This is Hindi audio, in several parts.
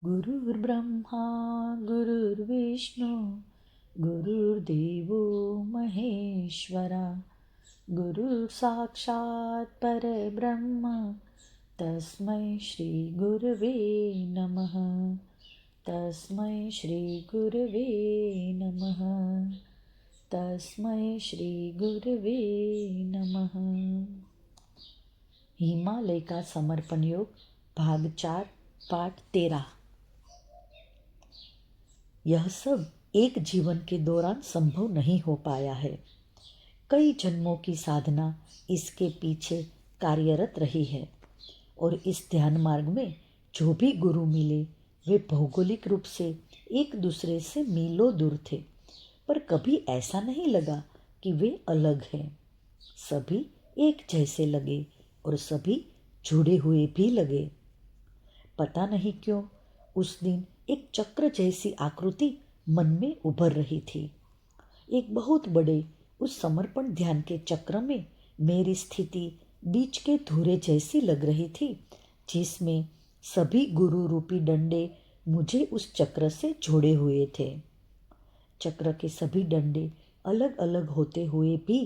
गुरुर्ब्रह्मा गुरुर्विष्णु गुरुर्देवो महेश्वरा गुरुर्साक्षात् परब्रह्म तस्मै श्री गुरवे नमः। तस्मै श्री गुरवे नमः। तस्मै श्री गुरवे नमः। हिमालय का समर्पण योग भाग 4 पाठ 13। यह सब एक जीवन के दौरान संभव नहीं हो पाया है। कई जन्मों की साधना इसके पीछे कार्यरत रही है और इस ध्यान मार्ग में जो भी गुरु मिले वे भौगोलिक रूप से एक दूसरे से मीलों दूर थे, पर कभी ऐसा नहीं लगा कि वे अलग हैं। सभी एक जैसे लगे और सभी जुड़े हुए भी लगे। पता नहीं क्यों उस दिन एक चक्र जैसी आकृति मन में उभर रही थी। एक बहुत बड़े उस समर्पण ध्यान के चक्र में मेरी स्थिति बीच के धुरे जैसी लग रही थी, जिसमें सभी गुरु रूपी डंडे मुझे उस चक्र से जोड़े हुए थे। चक्र के सभी डंडे अलग अलग होते हुए भी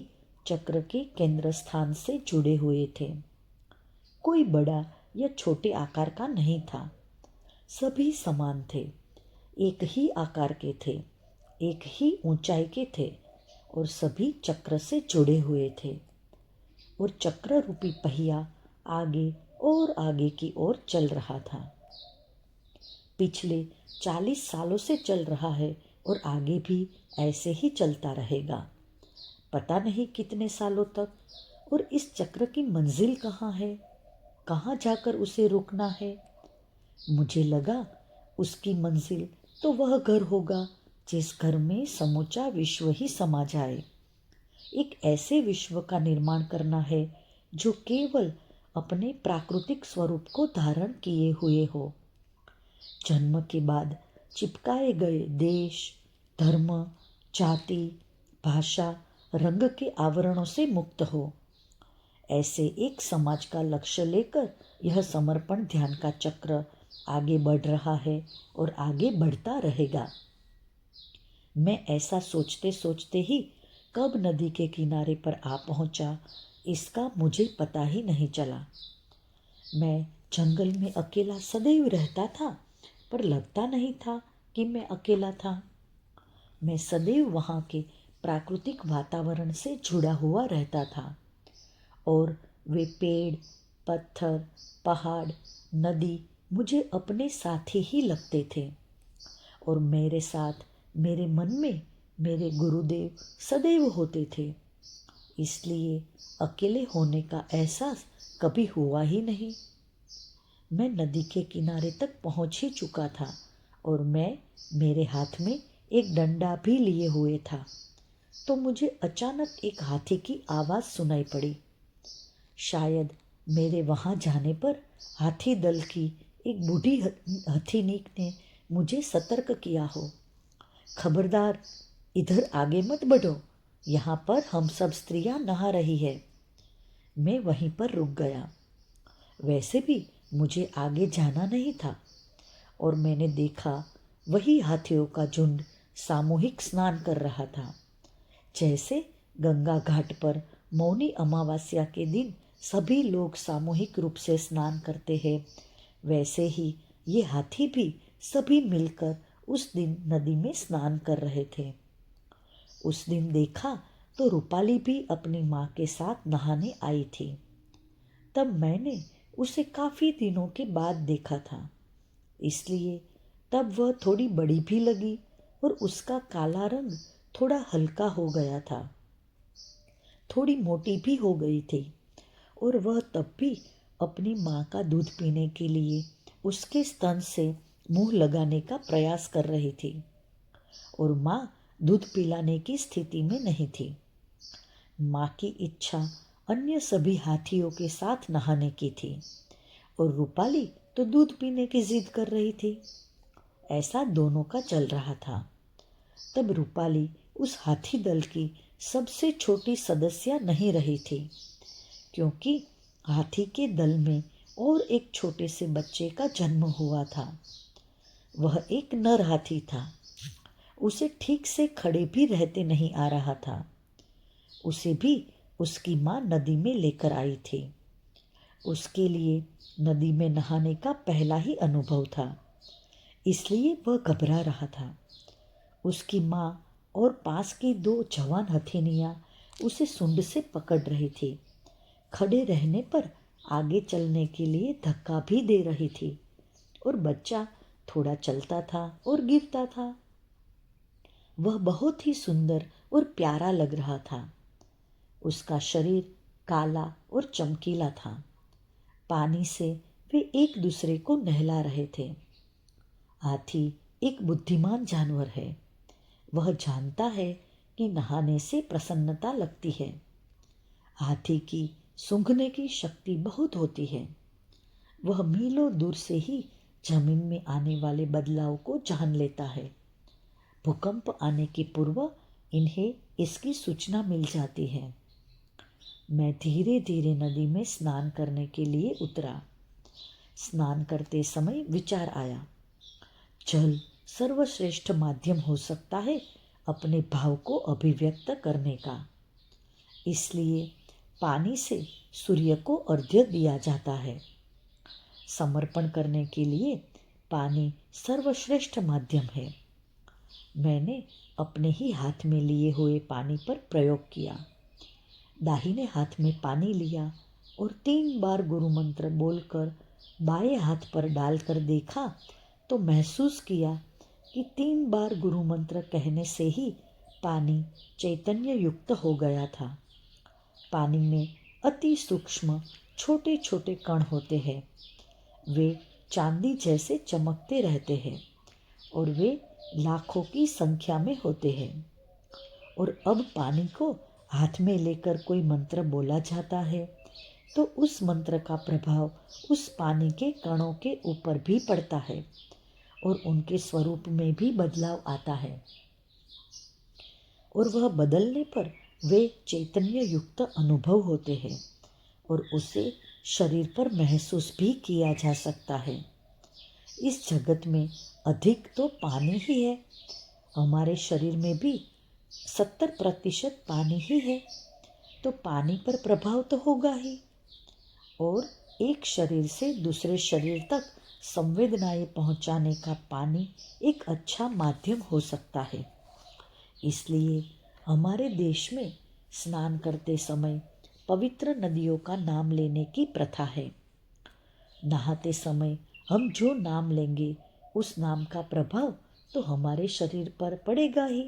चक्र के केंद्र स्थान से जुड़े हुए थे। कोई बड़ा या छोटे आकार का नहीं था, सभी समान थे, एक ही आकार के थे, एक ही ऊंचाई के थे और सभी चक्र से जुड़े हुए थे। और चक्र रूपी पहिया आगे और आगे की ओर चल रहा था। पिछले 40 सालों से चल रहा है और आगे भी ऐसे ही चलता रहेगा। पता नहीं कितने सालों तक। और इस चक्र की मंजिल कहाँ है, कहाँ जाकर उसे रुकना है? मुझे लगा उसकी मंजिल तो वह घर होगा जिस घर में समूचा विश्व ही समा जाए। एक ऐसे विश्व का निर्माण करना है जो केवल अपने प्राकृतिक स्वरूप को धारण किए हुए हो, जन्म के बाद चिपकाए गए देश, धर्म, जाति, भाषा, रंग के आवरणों से मुक्त हो। ऐसे एक समाज का लक्ष्य लेकर यह समर्पण ध्यान का चक्र आगे बढ़ रहा है और आगे बढ़ता रहेगा। मैं ऐसा सोचते सोचते ही कब नदी के किनारे पर आ पहुंचा, इसका मुझे पता ही नहीं चला। मैं जंगल में अकेला सदैव रहता था, पर लगता नहीं था कि मैं अकेला था। मैं सदैव वहाँ के प्राकृतिक वातावरण से जुड़ा हुआ रहता था और वे पेड़, पत्थर, पहाड़, नदी मुझे अपने साथी ही लगते थे। और मेरे साथ मेरे मन में मेरे गुरुदेव सदैव होते थे, इसलिए अकेले होने का एहसास कभी हुआ ही नहीं। मैं नदी के किनारे तक पहुंच ही चुका था और मेरे हाथ में एक डंडा भी लिए हुए था, तो मुझे अचानक एक हाथी की आवाज़ सुनाई पड़ी। शायद मेरे वहाँ जाने पर हाथी दल की एक बूढ़ी हथीनी ने मुझे सतर्क किया हो। खबरदार, इधर आगे मत बढ़ो, यहाँ पर हम सब स्त्रियाँ नहा रही है। मैं वहीं पर रुक गया। वैसे भी मुझे आगे जाना नहीं था और मैंने देखा वही हाथियों का झुंड सामूहिक स्नान कर रहा था। जैसे गंगा घाट पर मौनी अमावस्या के दिन सभी लोग सामूहिक रूप से स्नान करते हैं, वैसे ही ये हाथी भी सभी मिलकर उस दिन नदी में स्नान कर रहे थे। उस दिन देखा तो रूपाली भी अपनी माँ के साथ नहाने आई थी। तब मैंने उसे काफ़ी दिनों के बाद देखा था, इसलिए तब वह थोड़ी बड़ी भी लगी और उसका काला रंग थोड़ा हल्का हो गया था। थोड़ी मोटी भी हो गई थी और वह तब भी अपनी माँ का दूध पीने के लिए उसके स्तन से मुंह लगाने का प्रयास कर रही थी और माँ दूध पिलाने की स्थिति में नहीं थी। माँ की इच्छा अन्य सभी हाथियों के साथ नहाने की थी और रूपाली तो दूध पीने की जिद कर रही थी। ऐसा दोनों का चल रहा था। तब रूपाली उस हाथी दल की सबसे छोटी सदस्य नहीं रही थी, क्योंकि हाथी के दल में और एक छोटे से बच्चे का जन्म हुआ था। वह एक नर हाथी था। उसे ठीक से खड़े भी रहते नहीं आ रहा था। उसे भी उसकी माँ नदी में लेकर आई थी। उसके लिए नदी में नहाने का पहला ही अनुभव था, इसलिए वह घबरा रहा था। उसकी माँ और पास की दो जवान हथिनियाँ उसे सूंड से पकड़ रही थी। खड़े रहने पर आगे चलने के लिए धक्का भी दे रही थी और बच्चा थोड़ा चलता था और गिरता था। वह बहुत ही सुंदर और प्यारा लग रहा था। उसका शरीर काला और चमकीला था। पानी से वे एक दूसरे को नहला रहे थे। हाथी एक बुद्धिमान जानवर है। वह जानता है कि नहाने से प्रसन्नता लगती है। हाथी की सूंघने की शक्ति बहुत होती है। वह मीलों दूर से ही जमीन में आने वाले बदलाव को जान लेता है। भूकंप आने के पूर्व इन्हें इसकी सूचना मिल जाती है। मैं धीरे धीरे नदी में स्नान करने के लिए उतरा। स्नान करते समय विचार आया, जल सर्वश्रेष्ठ माध्यम हो सकता है अपने भाव को अभिव्यक्त करने का। इसलिए पानी से सूर्य को अर्घ्य दिया जाता है। समर्पण करने के लिए पानी सर्वश्रेष्ठ माध्यम है। मैंने अपने ही हाथ में लिए हुए पानी पर प्रयोग किया। दाहिने हाथ में पानी लिया और 3 बार गुरु मंत्र बोलकर बाएं हाथ पर डालकर देखा तो महसूस किया कि 3 बार गुरु मंत्र कहने से ही पानी चैतन्य युक्त हो गया था। पानी में अति सूक्ष्म छोटे छोटे कण होते हैं। वे चांदी जैसे चमकते रहते हैं और वे लाखों की संख्या में होते हैं। और अब पानी को हाथ में लेकर कोई मंत्र बोला जाता है तो उस मंत्र का प्रभाव उस पानी के कणों के ऊपर भी पड़ता है और उनके स्वरूप में भी बदलाव आता है और वह बदलने पर वे चैतन्य युक्त अनुभव होते हैं और उसे शरीर पर महसूस भी किया जा सकता है। इस जगत में अधिक तो पानी ही है। हमारे शरीर में भी 70% पानी ही है, तो पानी पर प्रभाव तो होगा ही। और एक शरीर से दूसरे शरीर तक संवेदनाएं पहुंचाने का पानी एक अच्छा माध्यम हो सकता है। इसलिए हमारे देश में स्नान करते समय पवित्र नदियों का नाम लेने की प्रथा है। नहाते समय हम जो नाम लेंगे उस नाम का प्रभाव तो हमारे शरीर पर पड़ेगा ही।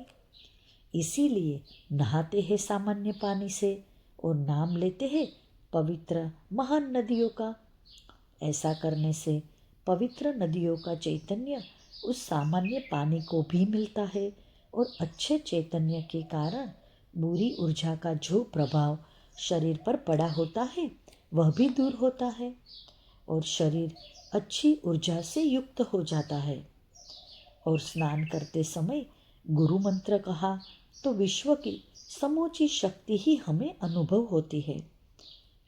इसीलिए नहाते हैं सामान्य पानी से और नाम लेते हैं पवित्र महान नदियों का। ऐसा करने से पवित्र नदियों का चैतन्य उस सामान्य पानी को भी मिलता है और अच्छे चैतन्य के कारण बुरी ऊर्जा का जो प्रभाव शरीर पर पड़ा होता है वह भी दूर होता है और शरीर अच्छी ऊर्जा से युक्त हो जाता है। और स्नान करते समय गुरु मंत्र कहा तो विश्व की समूची शक्ति ही हमें अनुभव होती है,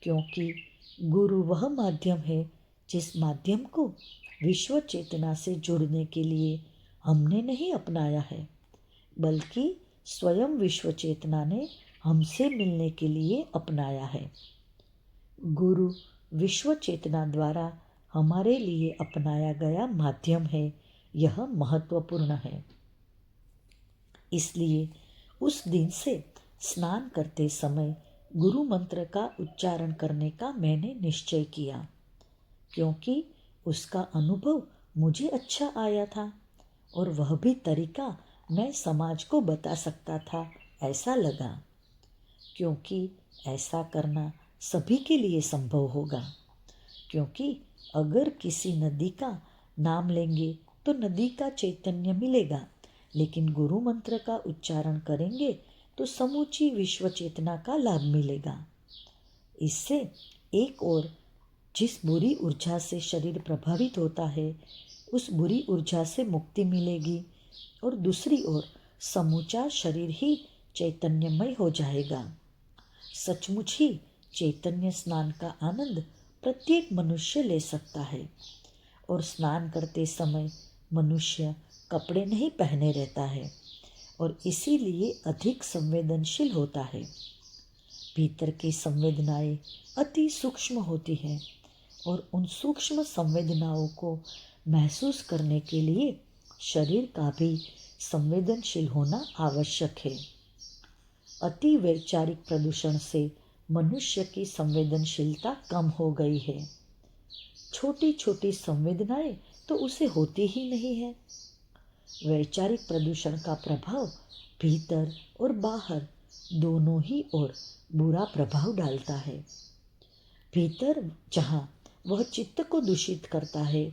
क्योंकि गुरु वह माध्यम है जिस माध्यम को विश्व चेतना से जुड़ने के लिए हमने नहीं अपनाया है, बल्कि स्वयं विश्व चेतना ने हमसे मिलने के लिए अपनाया है। गुरु विश्व चेतना द्वारा हमारे लिए अपनाया गया माध्यम है, यह महत्वपूर्ण है। इसलिए उस दिन से स्नान करते समय गुरु मंत्र का उच्चारण करने का मैंने निश्चय किया, क्योंकि उसका अनुभव मुझे अच्छा आया था और वह भी तरीका मैं समाज को बता सकता था ऐसा लगा, क्योंकि ऐसा करना सभी के लिए संभव होगा। क्योंकि अगर किसी नदी का नाम लेंगे तो नदी का चैतन्य मिलेगा, लेकिन गुरु मंत्र का उच्चारण करेंगे तो समूची विश्व चेतना का लाभ मिलेगा। इससे एक ओर जिस बुरी ऊर्जा से शरीर प्रभावित होता है उस बुरी ऊर्जा से मुक्ति मिलेगी और दूसरी ओर समूचा शरीर ही चैतन्यमय हो जाएगा। सचमुच ही चैतन्य स्नान का आनंद प्रत्येक मनुष्य ले सकता है और स्नान करते समय मनुष्य कपड़े नहीं पहने रहता है और इसीलिए अधिक संवेदनशील होता है। भीतर की संवेदनाएं अति सूक्ष्म होती हैं और उन सूक्ष्म संवेदनाओं को महसूस करने के लिए शरीर का भी संवेदनशील होना आवश्यक है। अति वैचारिक प्रदूषण से मनुष्य की संवेदनशीलता कम हो गई है। छोटी छोटी संवेदनाएं तो उसे होती ही नहीं है। वैचारिक प्रदूषण का प्रभाव भीतर और बाहर दोनों ही ओर बुरा प्रभाव डालता है। भीतर जहाँ वह चित्त को दूषित करता है,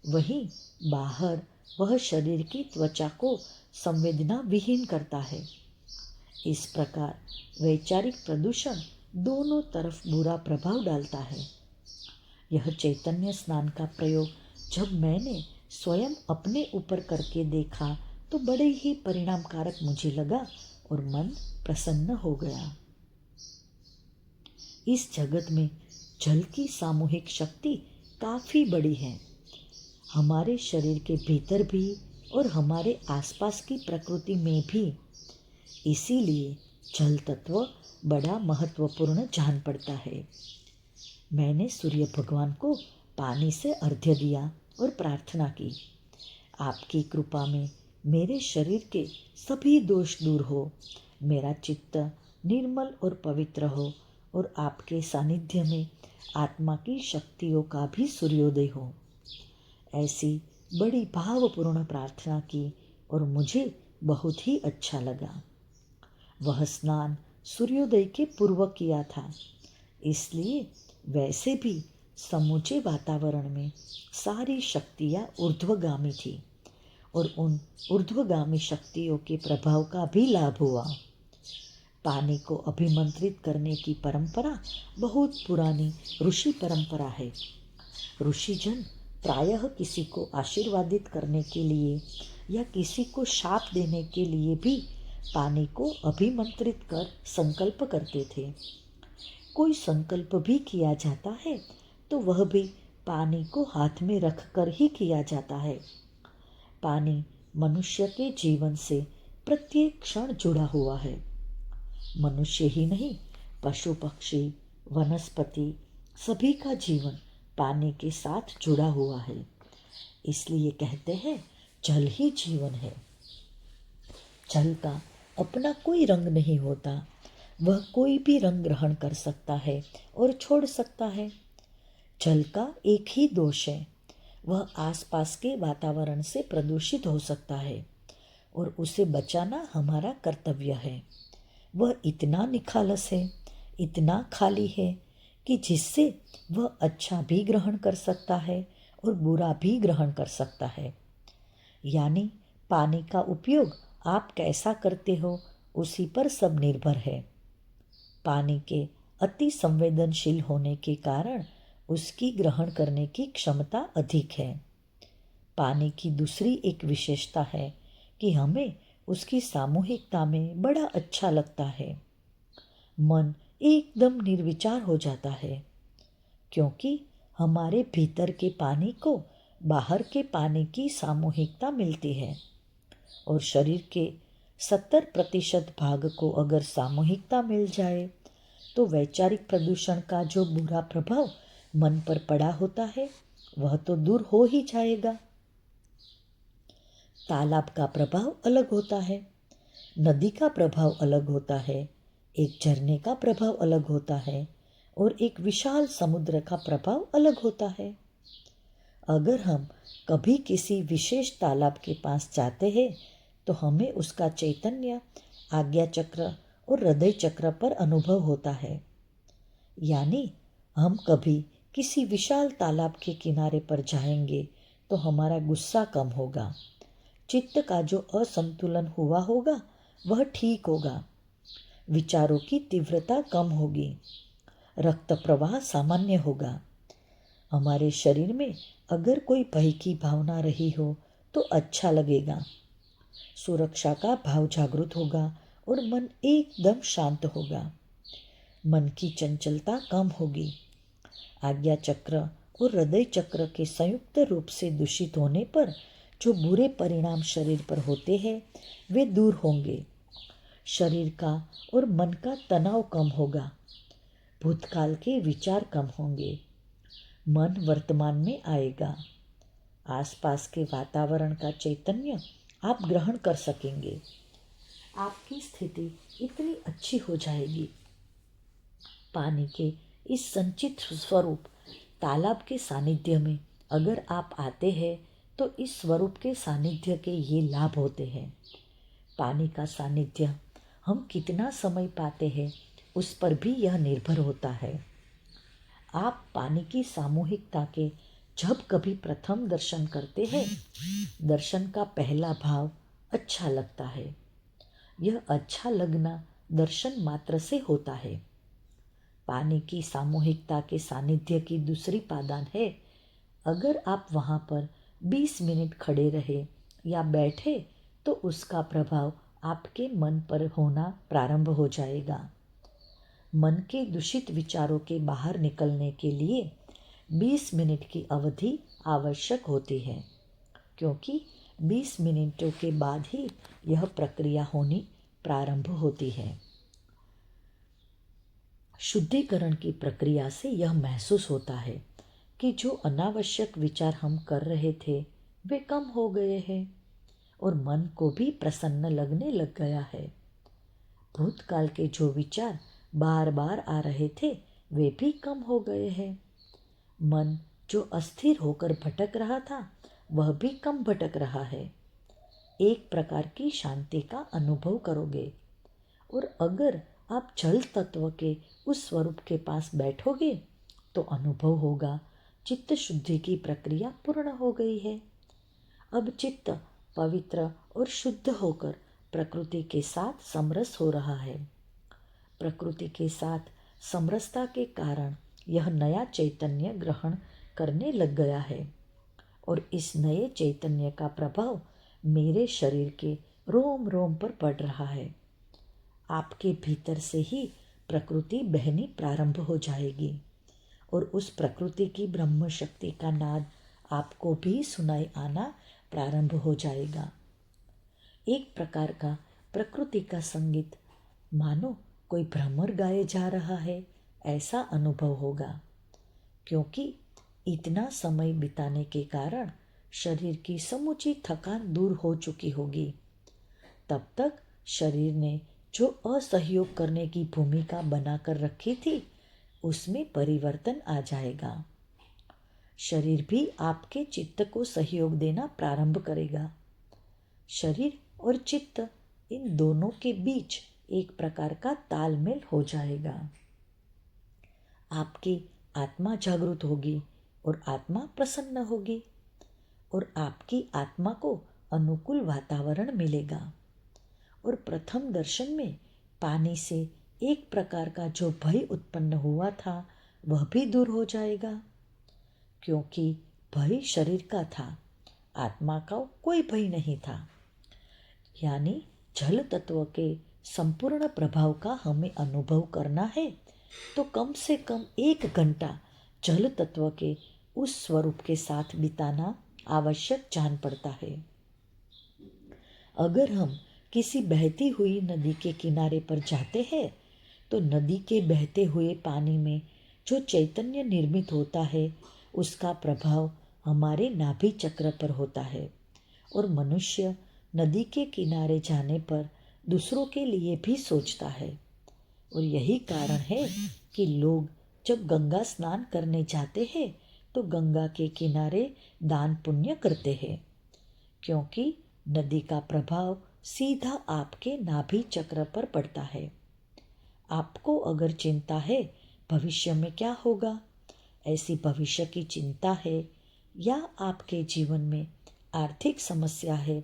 वहीं बाहर वह शरीर की त्वचा को संवेदना विहीन करता है। इस प्रकार वैचारिक प्रदूषण दोनों तरफ बुरा प्रभाव डालता है। यह चैतन्य स्नान का प्रयोग जब मैंने स्वयं अपने ऊपर करके देखा तो बड़े ही परिणामकारक मुझे लगा और मन प्रसन्न हो गया। इस जगत में जल की सामूहिक शक्ति काफ़ी बड़ी है। हमारे शरीर के भीतर भी और हमारे आसपास की प्रकृति में भी। इसीलिए जल तत्व बड़ा महत्वपूर्ण जान पड़ता है। मैंने सूर्य भगवान को पानी से अर्घ्य दिया और प्रार्थना की, आपकी कृपा में मेरे शरीर के सभी दोष दूर हो, मेरा चित्त निर्मल और पवित्र हो और आपके सानिध्य में आत्मा की शक्तियों का भी सूर्योदय हो। ऐसी बड़ी भावपूर्ण प्रार्थना की और मुझे बहुत ही अच्छा लगा। वह स्नान सूर्योदय के पूर्व किया था, इसलिए वैसे भी समूचे वातावरण में सारी शक्तियाँ ऊर्ध्वगामी थी और उन ऊर्ध्वगामी शक्तियों के प्रभाव का भी लाभ हुआ। पानी को अभिमंत्रित करने की परंपरा बहुत पुरानी ऋषि परंपरा है। ऋषिजन प्रायः किसी को आशीर्वादित करने के लिए या किसी को शाप देने के लिए भी पानी को अभिमंत्रित कर संकल्प करते थे। कोई संकल्प भी किया जाता है तो वह भी पानी को हाथ में रखकर ही किया जाता है। पानी मनुष्य के जीवन से प्रत्येक क्षण जुड़ा हुआ है। मनुष्य ही नहीं, पशु पक्षी वनस्पति सभी का जीवन पानी के साथ जुड़ा हुआ है। इसलिए कहते हैं जल ही जीवन है। जल का अपना कोई रंग नहीं होता, वह कोई भी रंग ग्रहण कर सकता है और छोड़ सकता है। जल का एक ही दोष है, वह आसपास के वातावरण से प्रदूषित हो सकता है और उसे बचाना हमारा कर्तव्य है। वह इतना निखालस है, इतना खाली है कि जिससे वह अच्छा भी ग्रहण कर सकता है और बुरा भी ग्रहण कर सकता है। यानी पानी का उपयोग आप कैसा करते हो उसी पर सब निर्भर है। पानी के अति संवेदनशील होने के कारण उसकी ग्रहण करने की क्षमता अधिक है। पानी की दूसरी एक विशेषता है कि हमें उसकी सामूहिकता में बड़ा अच्छा लगता है। मन एकदम निर्विचार हो जाता है, क्योंकि हमारे भीतर के पानी को बाहर के पानी की सामूहिकता मिलती है और शरीर के 70% भाग को अगर सामूहिकता मिल जाए तो वैचारिक प्रदूषण का जो बुरा प्रभाव मन पर पड़ा होता है वह तो दूर हो ही जाएगा। तालाब का प्रभाव अलग होता है, नदी का प्रभाव अलग होता है, एक झरने का प्रभाव अलग होता है और एक विशाल समुद्र का प्रभाव अलग होता है। अगर हम कभी किसी विशेष तालाब के पास जाते हैं तो हमें उसका चैतन्य आज्ञा चक्र और हृदय चक्र पर अनुभव होता है। यानी हम कभी किसी विशाल तालाब के किनारे पर जाएंगे तो हमारा गुस्सा कम होगा, चित्त का जो असंतुलन हुआ होगा वह ठीक होगा, विचारों की तीव्रता कम होगी, रक्त प्रवाह सामान्य होगा। हमारे शरीर में अगर कोई भय की भावना रही हो तो अच्छा लगेगा, सुरक्षा का भाव जागृत होगा और मन एकदम शांत होगा। मन की चंचलता कम होगी। आज्ञा चक्र और हृदय चक्र के संयुक्त रूप से दूषित होने पर जो बुरे परिणाम शरीर पर होते हैं वे दूर होंगे। शरीर का और मन का तनाव कम होगा। भूतकाल के विचार कम होंगे। मन वर्तमान में आएगा। आसपास के वातावरण का चैतन्य आप ग्रहण कर सकेंगे। आपकी स्थिति इतनी अच्छी हो जाएगी। पानी के इस संचित स्वरूप तालाब के सानिध्य में अगर आप आते हैं तो इस स्वरूप के सानिध्य के ये लाभ होते हैं। पानी का सानिध्य हम कितना समय पाते हैं उस पर भी यह निर्भर होता है। आप पानी की सामूहिकता के जब कभी प्रथम दर्शन करते हैं, दर्शन का पहला भाव अच्छा लगता है। यह अच्छा लगना दर्शन मात्र से होता है। पानी की सामूहिकता के सानिध्य की दूसरी पादान है, अगर आप वहाँ पर 20 मिनट खड़े रहे या बैठे तो उसका प्रभाव आपके मन पर होना प्रारंभ हो जाएगा। मन के दूषित विचारों के बाहर निकलने के लिए 20 मिनट की अवधि आवश्यक होती है, क्योंकि 20 मिनटों के बाद ही यह प्रक्रिया होनी प्रारंभ होती है। शुद्धिकरण की प्रक्रिया से यह महसूस होता है कि जो अनावश्यक विचार हम कर रहे थे वे कम हो गए हैं और मन को भी प्रसन्न लगने लग गया है। भूतकाल के जो विचार बार बार आ रहे थे वे भी कम हो गए हैं। मन जो अस्थिर होकर भटक रहा था वह भी कम भटक रहा है। एक प्रकार की शांति का अनुभव करोगे। और अगर आप जल तत्व के उस स्वरूप के पास बैठोगे तो अनुभव होगा चित्त शुद्धि की प्रक्रिया पूर्ण हो गई है। अब चित्त पवित्र और शुद्ध होकर प्रकृति के साथ समरस हो रहा है। प्रकृति के साथ समरसता के कारण यह नया चैतन्य ग्रहण करने लग गया है और इस नए चैतन्य का प्रभाव मेरे शरीर के रोम रोम पर पड़ रहा है। आपके भीतर से ही प्रकृति बहनी प्रारंभ हो जाएगी और उस प्रकृति की ब्रह्म शक्ति का नाद आपको भी सुनाई आना प्रारंभ हो जाएगा। एक प्रकार का प्रकृति का संगीत मानो कोई भ्रमर गाए जा रहा है ऐसा अनुभव होगा, क्योंकि इतना समय बिताने के कारण शरीर की समूची थकान दूर हो चुकी होगी। तब तक शरीर ने जो असहयोग करने की भूमिका बनाकर रखी थी उसमें परिवर्तन आ जाएगा। शरीर भी आपके चित्त को सहयोग देना प्रारंभ करेगा। शरीर और चित्त इन दोनों के बीच एक प्रकार का तालमेल हो जाएगा। आपकी आत्मा जागृत होगी और आत्मा प्रसन्न होगी और आपकी आत्मा को अनुकूल वातावरण मिलेगा। और प्रथम दर्शन में पानी से एक प्रकार का जो भय उत्पन्न हुआ था वह भी दूर हो जाएगा, क्योंकि भय शरीर का था, आत्मा का कोई भय नहीं था। यानी जल तत्व के संपूर्ण प्रभाव का हमें अनुभव करना है तो कम से कम 1 घंटा जल तत्व के उस स्वरूप के साथ बिताना आवश्यक जान पड़ता है। अगर हम किसी बहती हुई नदी के किनारे पर जाते हैं तो नदी के बहते हुए पानी में जो चैतन्य निर्मित होता है उसका प्रभाव हमारे नाभि चक्र पर होता है और मनुष्य नदी के किनारे जाने पर दूसरों के लिए भी सोचता है। और यही कारण है कि लोग जब गंगा स्नान करने जाते हैं तो गंगा के किनारे दान पुण्य करते हैं, क्योंकि नदी का प्रभाव सीधा आपके नाभि चक्र पर पड़ता है। आपको अगर चिंता है भविष्य में क्या होगा, ऐसी भविष्य की चिंता है या आपके जीवन में आर्थिक समस्या है,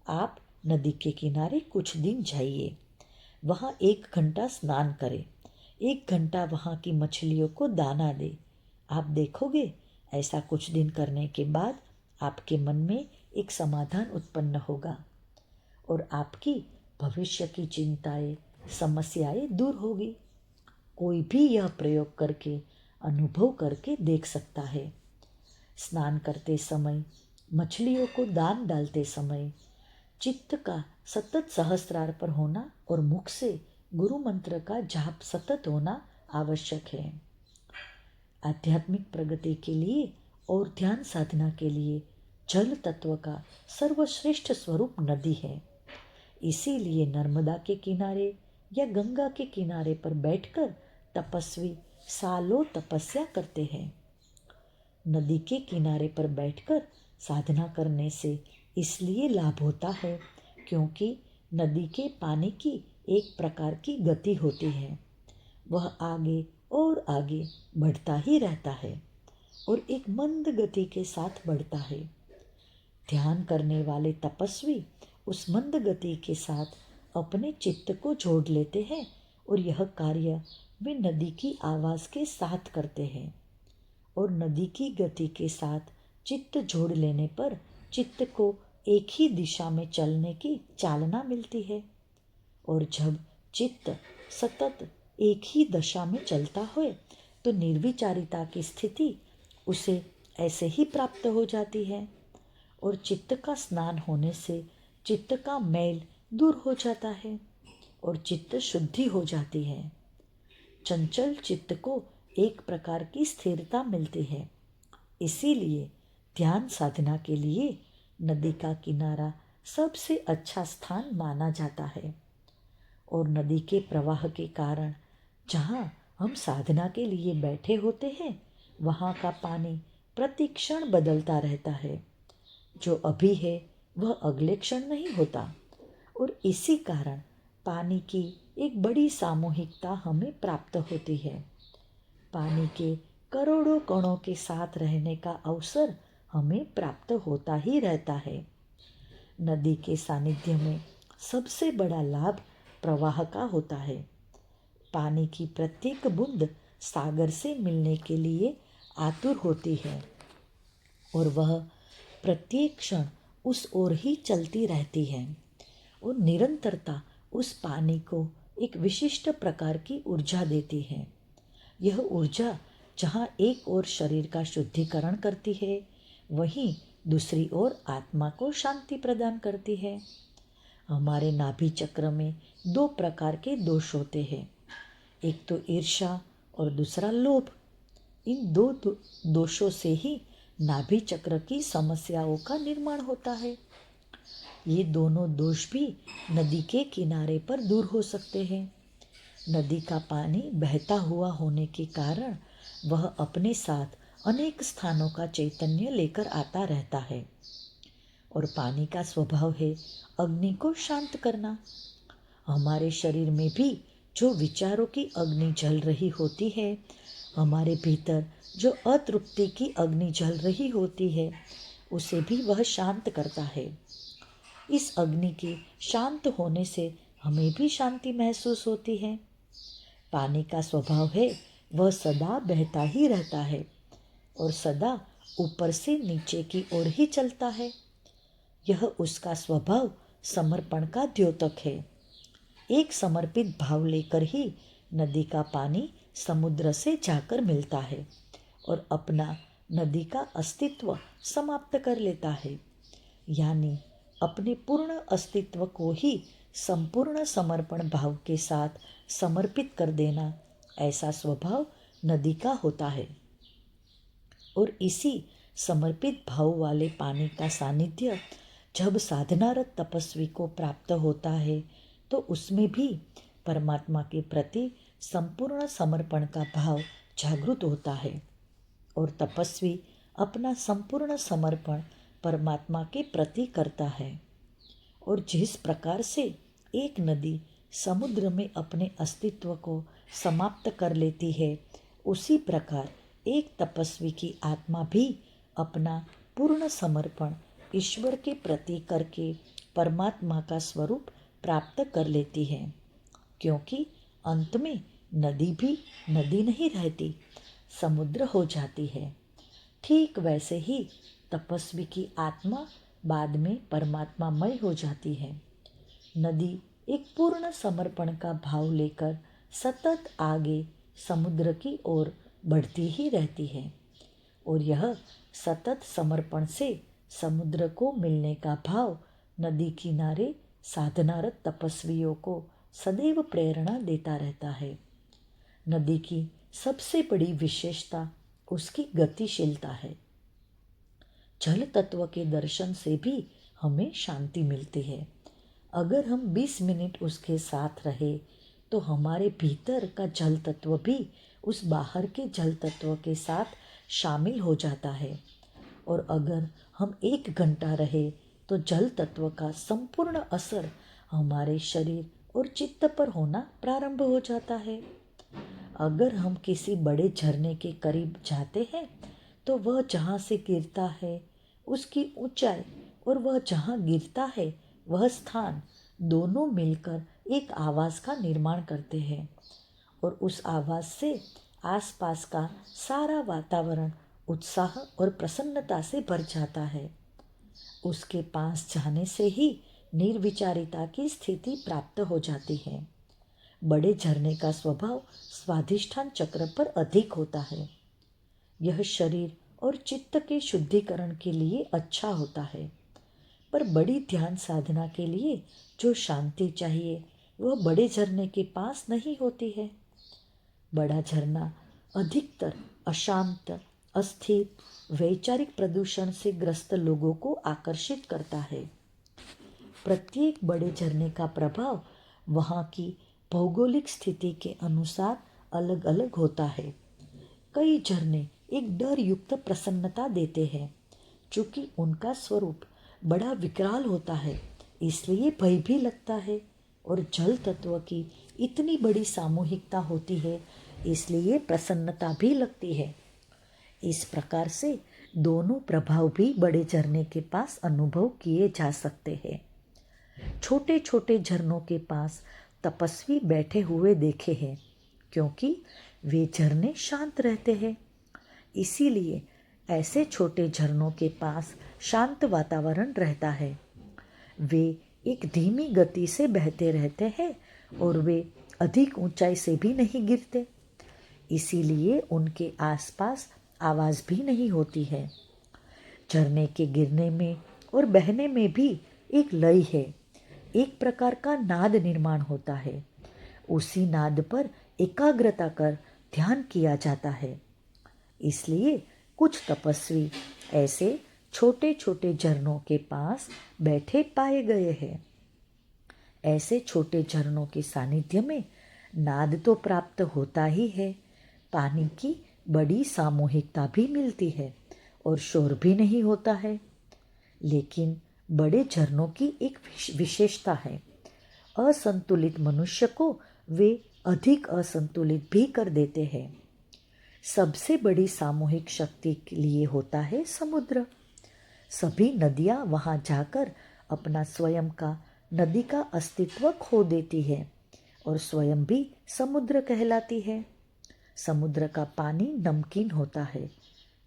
आप नदी के किनारे कुछ दिन जाइए, वहाँ 1 घंटा स्नान करें, 1 घंटा वहाँ की मछलियों को दाना दे। आप देखोगे ऐसा कुछ दिन करने के बाद आपके मन में एक समाधान उत्पन्न होगा और आपकी भविष्य की चिंताएं समस्याएं दूर होगी। कोई भी यह प्रयोग करके अनुभव करके देख सकता है। स्नान करते समय मछलियों को दान डालते समय चित्त का सतत सहस्त्रार्पण होना और मुख से गुरु मंत्र का जाप सतत होना आवश्यक है। आध्यात्मिक प्रगति के लिए और ध्यान साधना के लिए जल तत्व का सर्वश्रेष्ठ स्वरूप नदी है। इसीलिए नर्मदा के किनारे या गंगा के किनारे पर बैठकर तपस्वी सालों तपस्या करते हैं। नदी के किनारे पर बैठकर साधना करने से इसलिए लाभ होता है क्योंकि नदी के पानी की एक प्रकार की गति होती है। वह आगे और आगे बढ़ता ही रहता है और एक मंद गति के साथ बढ़ता है। ध्यान करने वाले तपस्वी उस मंद गति के साथ अपने चित्त को जोड़ लेते हैं और यह कार्य वे नदी की आवाज़ के साथ करते हैं। और नदी की गति के साथ चित्त जोड़ लेने पर चित्त को एक ही दिशा में चलने की चालना मिलती है। और जब चित्त सतत एक ही दशा में चलता हो तो निर्विचारिता की स्थिति उसे ऐसे ही प्राप्त हो जाती है। और चित्त का स्नान होने से चित्त का मैल दूर हो जाता है और चित्त शुद्धि हो जाती है। चंचल चित्त को एक प्रकार की स्थिरता मिलती है। इसीलिए ध्यान साधना के लिए नदी का किनारा सबसे अच्छा स्थान माना जाता है। और नदी के प्रवाह के कारण जहाँ हम साधना के लिए बैठे होते हैं वहाँ का पानी प्रति क्षण बदलता रहता है। जो अभी है वह अगले क्षण नहीं होता। और इसी कारण पानी की एक बड़ी सामूहिकता हमें प्राप्त होती है। पानी के करोड़ों कणों के साथ रहने का अवसर हमें प्राप्त होता ही रहता है। नदी के सानिध्य में सबसे बड़ा लाभ प्रवाह का होता है। पानी की प्रत्येक बूंद सागर से मिलने के लिए आतुर होती है और वह प्रत्येक क्षण उस ओर ही चलती रहती है। और निरंतरता उस पानी को एक विशिष्ट प्रकार की ऊर्जा देती है। यह ऊर्जा जहाँ एक ओर शरीर का शुद्धिकरण करती है वहीं दूसरी ओर आत्मा को शांति प्रदान करती है। हमारे नाभि चक्र में दो प्रकार के दोष होते हैं, एक तो ईर्ष्या और दूसरा लोभ। इन दो दोषों से ही नाभि चक्र की समस्याओं का निर्माण होता है। ये दोनों दोष भी नदी के किनारे पर दूर हो सकते हैं। नदी का पानी बहता हुआ होने के कारण वह अपने साथ अनेक स्थानों का चैतन्य लेकर आता रहता है। और पानी का स्वभाव है अग्नि को शांत करना। हमारे शरीर में भी जो विचारों की अग्नि जल रही होती है, हमारे भीतर जो अतृप्ति की अग्नि जल रही होती है, उसे भी वह शांत करता है। इस अग्नि के शांत होने से हमें भी शांति महसूस होती है। पानी का स्वभाव है वह सदा बहता ही रहता है और सदा ऊपर से नीचे की ओर ही चलता है। यह उसका स्वभाव समर्पण का द्योतक है। एक समर्पित भाव लेकर ही नदी का पानी समुद्र से जाकर मिलता है और अपना नदी का अस्तित्व समाप्त कर लेता है। यानी अपने पूर्ण अस्तित्व को ही संपूर्ण समर्पण भाव के साथ समर्पित कर देना, ऐसा स्वभाव नदी का होता है। और इसी समर्पित भाव वाले पानी का सानिध्य जब साधनारत तपस्वी को प्राप्त होता है तो उसमें भी परमात्मा के प्रति संपूर्ण समर्पण का भाव जागृत होता है और तपस्वी अपना संपूर्ण समर्पण परमात्मा के प्रति करता है। और जिस प्रकार से एक नदी समुद्र में अपने अस्तित्व को समाप्त कर लेती है, उसी प्रकार एक तपस्वी की आत्मा भी अपना पूर्ण समर्पण ईश्वर के प्रति करके परमात्मा का स्वरूप प्राप्त कर लेती है। क्योंकि अंत में नदी भी नदी नहीं रहती, समुद्र हो जाती है। ठीक वैसे ही तपस्वी की आत्मा बाद में परमात्मामय हो जाती है। नदी एक पूर्ण समर्पण का भाव लेकर सतत आगे समुद्र की ओर बढ़ती ही रहती है और यह सतत समर्पण से समुद्र को मिलने का भाव नदी किनारे साधनारत तपस्वियों को सदैव प्रेरणा देता रहता है। नदी की सबसे बड़ी विशेषता उसकी गतिशीलता है। जल तत्व के दर्शन से भी हमें शांति मिलती है। अगर हम 20 मिनट उसके साथ रहे तो हमारे भीतर का जल तत्व भी उस बाहर के जल तत्व के साथ शामिल हो जाता है। और अगर हम 1 घंटा रहे तो जल तत्व का संपूर्ण असर हमारे शरीर और चित्त पर होना प्रारंभ हो जाता है। अगर हम किसी बड़े झरने के करीब जाते हैं तो वह जहाँ से गिरता है उसकी ऊंचाई और वह जहाँ गिरता है वह स्थान दोनों मिलकर एक आवाज़ का निर्माण करते हैं और उस आवाज़ से आसपास का सारा वातावरण उत्साह और प्रसन्नता से भर जाता है। उसके पास जाने से ही निर्विचारिता की स्थिति प्राप्त हो जाती है। बड़े झरने का स्वभाव स्वाधिष्ठान चक्र पर अधिक होता है। यह शरीर और चित्त के शुद्धिकरण के लिए अच्छा होता है, पर बड़ी ध्यान साधना के लिए जो शांति चाहिए वह बड़े झरने के पास नहीं होती है। बड़ा झरना अधिकतर अशांत, अस्थिर, वैचारिक प्रदूषण से ग्रस्त लोगों को आकर्षित करता है। प्रत्येक बड़े झरने का प्रभाव वहाँ की भौगोलिक स्थिति के अनुसार अलग अलग होता है। कई झरने एक डर युक्त प्रसन्नता देते हैं। चूँकि उनका स्वरूप बड़ा विकराल होता है इसलिए भय भी लगता है, और जल तत्व की इतनी बड़ी सामूहिकता होती है इसलिए प्रसन्नता भी लगती है। इस प्रकार से दोनों प्रभाव भी बड़े झरने के पास अनुभव किए जा सकते हैं। छोटे छोटे झरनों के पास तपस्वी बैठे हुए देखे हैं क्योंकि वे झरने शांत रहते हैं। इसीलिए ऐसे छोटे झरनों के पास शांत वातावरण रहता है। वे एक धीमी गति से बहते रहते हैं और वे अधिक ऊंचाई से भी नहीं गिरते, इसीलिए उनके आसपास आवाज़ भी नहीं होती है। झरने के गिरने में और बहने में भी एक लय है, एक प्रकार का नाद निर्माण होता है। उसी नाद पर एकाग्रता कर ध्यान किया जाता है। इसलिए कुछ तपस्वी ऐसे छोटे छोटे झरनों के पास बैठे पाए गए हैं। ऐसे छोटे झरनों के सानिध्य में नाद तो प्राप्त होता ही है, पानी की बड़ी सामूहिकता भी मिलती है और शोर भी नहीं होता है। लेकिन बड़े झरनों की एक विशेषता है, असंतुलित मनुष्य को वे अधिक असंतुलित भी कर देते हैं। सबसे बड़ी सामूहिक शक्ति के लिए होता है समुद्र। सभी नदियाँ वहाँ जाकर अपना स्वयं का नदी का अस्तित्व खो देती है और स्वयं भी समुद्र कहलाती है। समुद्र का पानी नमकीन होता है,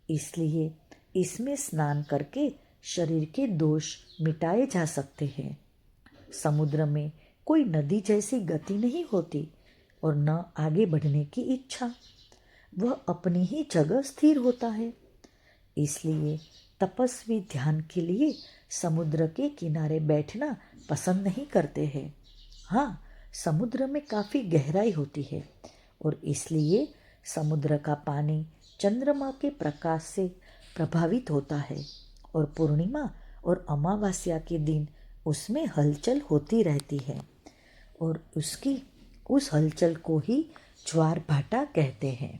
इसलिए इसमें स्नान करके शरीर के दोष मिटाए जा सकते हैं। समुद्र में कोई नदी जैसी गति नहीं होती और न आगे बढ़ने की इच्छा, वह अपनी ही जगह स्थिर होता है। इसलिए तपस्वी ध्यान के लिए समुद्र के किनारे बैठना पसंद नहीं करते हैं। हाँ, समुद्र में काफ़ी गहराई होती है और इसलिए समुद्र का पानी चंद्रमा के प्रकाश से प्रभावित होता है और पूर्णिमा और अमावस्या के दिन उसमें हलचल होती रहती है और उस हलचल को ही ज्वार भाटा कहते हैं।